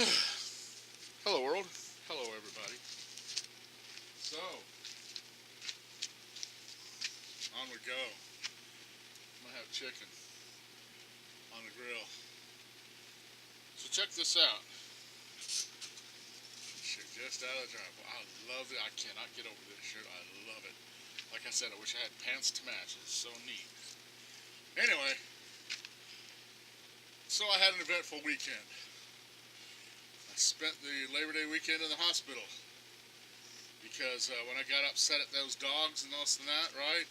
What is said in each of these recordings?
Hello, world. Hello, everybody. So, on we go. I'm gonna have chicken on the grill. So check this out. Shirt just out of the driveway. I love it. I cannot get over this shirt. I love it. Like I said, I wish I had pants to match. It's so neat. Anyway, so I had an eventful weekend. I spent the Labor Day weekend in the hospital because when I got upset at those dogs and this and that, right?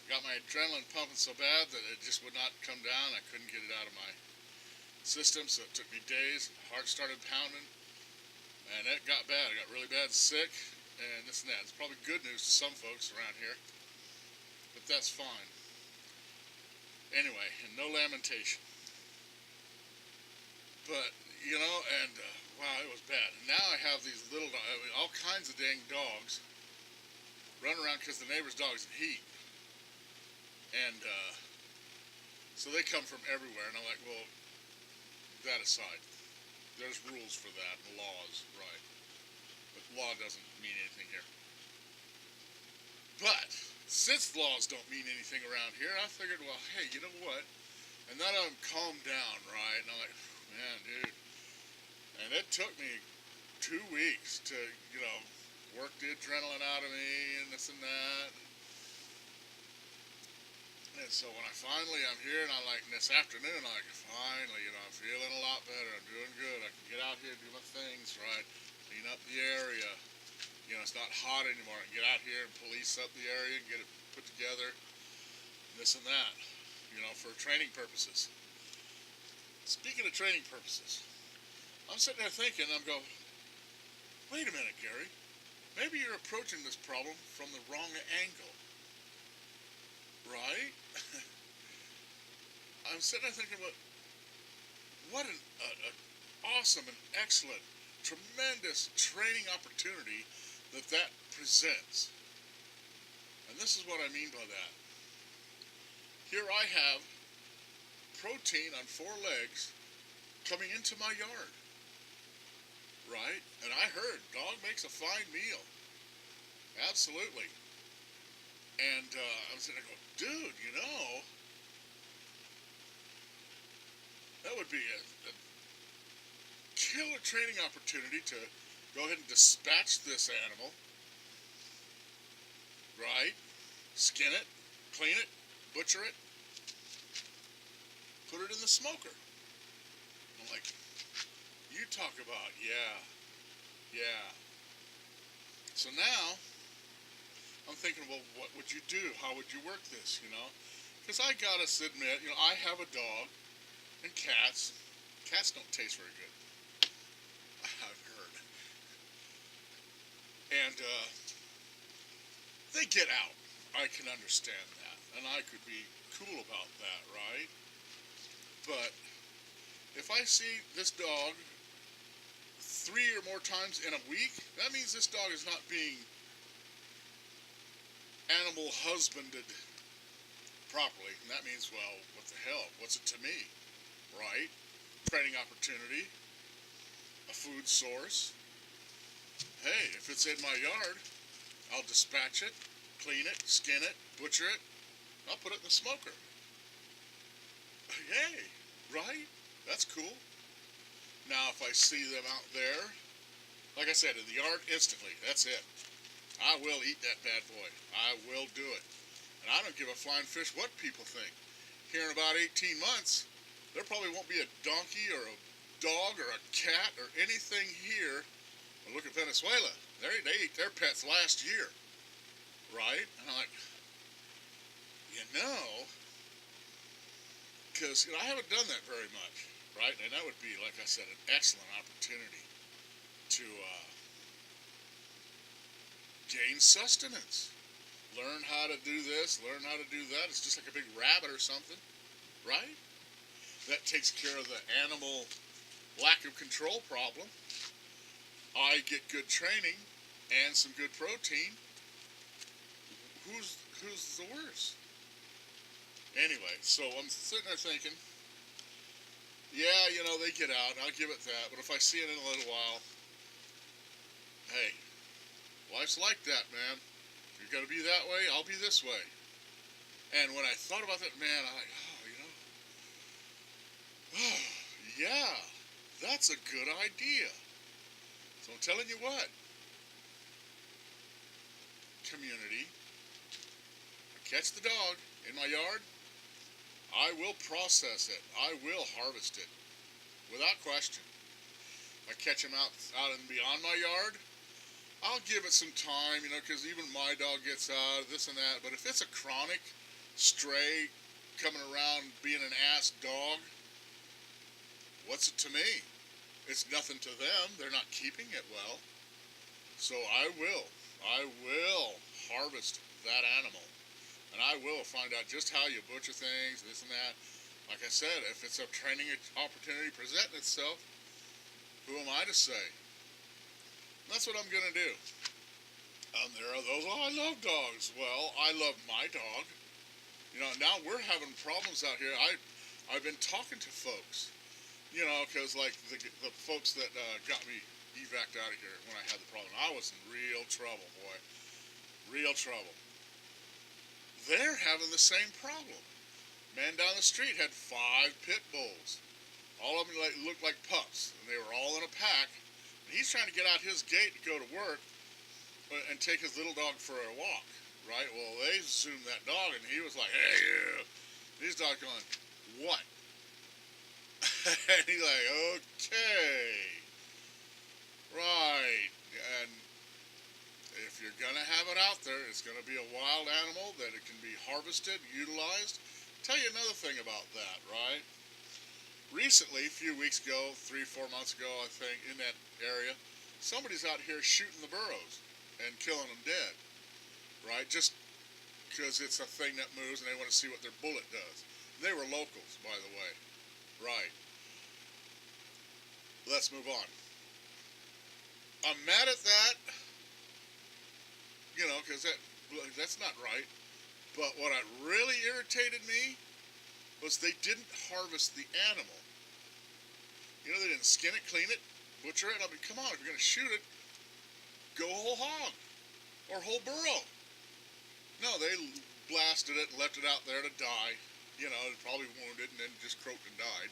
Got my adrenaline pumping so bad that it just would not come down. I couldn't get it out of my system, so it took me days. Heart started pounding, and it got bad. I got really bad sick, and this and that. It's probably good news to some folks around here, but that's fine. Anyway, and no lamentation. But, and wow, it was bad. And now I have these little, all kinds of dang dogs running around because the neighbor's dog's in heat. And so they come from everywhere, and I'm like, well, that aside, there's rules for that, laws, right? But law doesn't mean anything here. But since laws don't mean anything around here, I figured, well, hey, you know what? And then I'm calmed down, right? And I'm like, man, dude. And it took me 2 weeks to, work the adrenaline out of me and this and that. And so when I'm here, and this afternoon, finally, I'm feeling a lot better. I'm doing good. I can get out here and do my things, right? Clean up the area. It's not hot anymore. I can get out here and police up the area and get it put together, this and that, for training purposes. Speaking of training purposes, I'm sitting there thinking, I'm going, wait a minute, Gary. Maybe you're approaching this problem from the wrong angle. Right? I'm sitting there thinking about what an awesome and excellent, tremendous training opportunity that presents. And this is what I mean by that. Here I have protein on 4 legs coming into my yard. Right? And I heard dog makes a fine meal. Absolutely. And I'm sitting there going, dude, that would be a killer training opportunity to go ahead and dispatch this animal, right? Skin it, clean it, butcher it, put it in the smoker. I'm like, you talk about, yeah. So now, I'm thinking, well, what would you do? How would you work this, Because I gotta admit, I have a dog and cats. Cats don't taste very good, I've heard. And they get out. I can understand that. And I could be cool about that, right? But if I see this dog 3 or more times in a week, that means this dog is not being animal husbanded properly. And that means, well, what the hell? What's it to me? Right? Training opportunity, a food source. Hey, if it's in my yard, I'll dispatch it, clean it, skin it, butcher it. I'll put it in the smoker. Yay, right? That's cool. Now, if I see them out there, like I said, in the yard, instantly, that's it. I will eat that bad boy. I will do it. And I don't give a flying fish what people think. Here in about 18 months, there probably won't be a donkey or a dog or a cat or anything here. Well, look at Venezuela. They ate their pets last year. Right? And I'm like, because I haven't done that very much. Right? And that would be, like I said, an excellent opportunity to gain sustenance. Learn how to do this, learn how to do that. It's just like a big rabbit or something, right? That takes care of the animal lack of control problem. I get good training and some good protein. Who's the worst? Anyway, so I'm sitting there thinking, Yeah, they get out, and I'll give it that. But if I see it in a little while, hey, life's like that, man. If you're gonna be that way, I'll be this way. And when I thought about that, man, I'm like, oh, yeah, that's a good idea. So I'm telling you what, community, I catch the dog in my yard, I will process it. I will harvest it without question. If I catch him out and beyond my yard, I'll give it some time, because even my dog gets out, this and that. But if it's a chronic stray coming around being an ass dog, what's it to me? It's nothing to them. They're not keeping it well. So I will harvest that animal. And I will find out just how you butcher things, this and that. Like I said, if it's a training opportunity presenting itself, who am I to say? And that's what I'm going to do. There are those, I love dogs. Well, I love my dog. Now we're having problems out here. I've been talking to folks, because like the folks that got me evac'd out of here when I had the problem, I was in real trouble, boy. Real trouble. They're having the same problem. Man down the street had 5 pit bulls. All of them looked like pups, and they were all in a pack. And he's trying to get out his gate to go to work and take his little dog for a walk, right? Well, they zoomed that dog, and he was like, hey, yeah. And his dog going, what? And he's like, okay. Right. And if you're going to have it out there, it's going to be a wild animal that it can be harvested, utilized. Tell you another thing about that, right? Recently, a few weeks ago, 3-4 months ago, I think, in that area, somebody's out here shooting the burros and killing them dead, right? Just because it's a thing that moves and they want to see what their bullet does. They were locals, by the way. Right. Let's move on. I'm mad at that, because that's not right. But what really irritated me was they didn't harvest the animal. They didn't skin it, clean it, butcher it. I mean, come on, if you're going to shoot it, go whole hog or whole burro. No, they blasted it and left it out there to die. Probably wounded and then just croaked and died.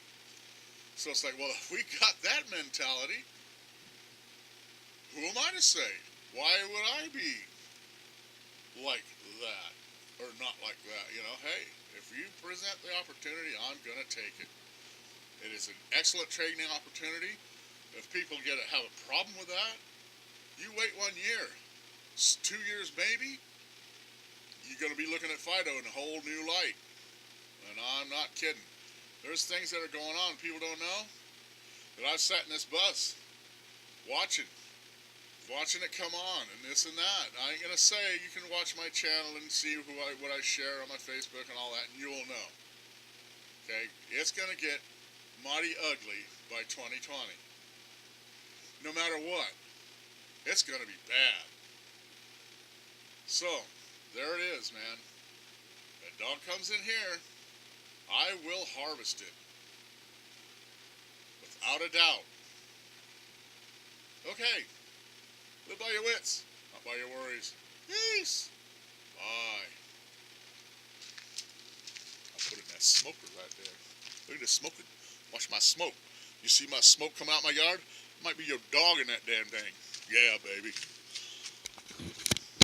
So it's like, well, if we got that mentality, who am I to say? Why would I be like that or not like that? Hey, if you present the opportunity, I'm going to take it. It is an excellent training opportunity. If people have a problem with that, you wait 1 year. 2 years maybe, you're going to be looking at Fido in a whole new light. And I'm not kidding. There's things that are going on people don't know. That I've sat in this bus watching it come on and this and that. I ain't going to say you can watch my channel and see what I share on my Facebook and all that, and you will know. Okay? It's going to get mighty ugly by 2020. No matter what. It's going to be bad. So, there it is, man. If a dog comes in here, I will harvest it. Without a doubt. Okay. Live by your wits, not by your worries. Peace. Bye. I'll put in that smoker right there. Look at this smoking. Watch my smoke. You see my smoke come out my yard? Might be your dog in that damn thing. Yeah, baby.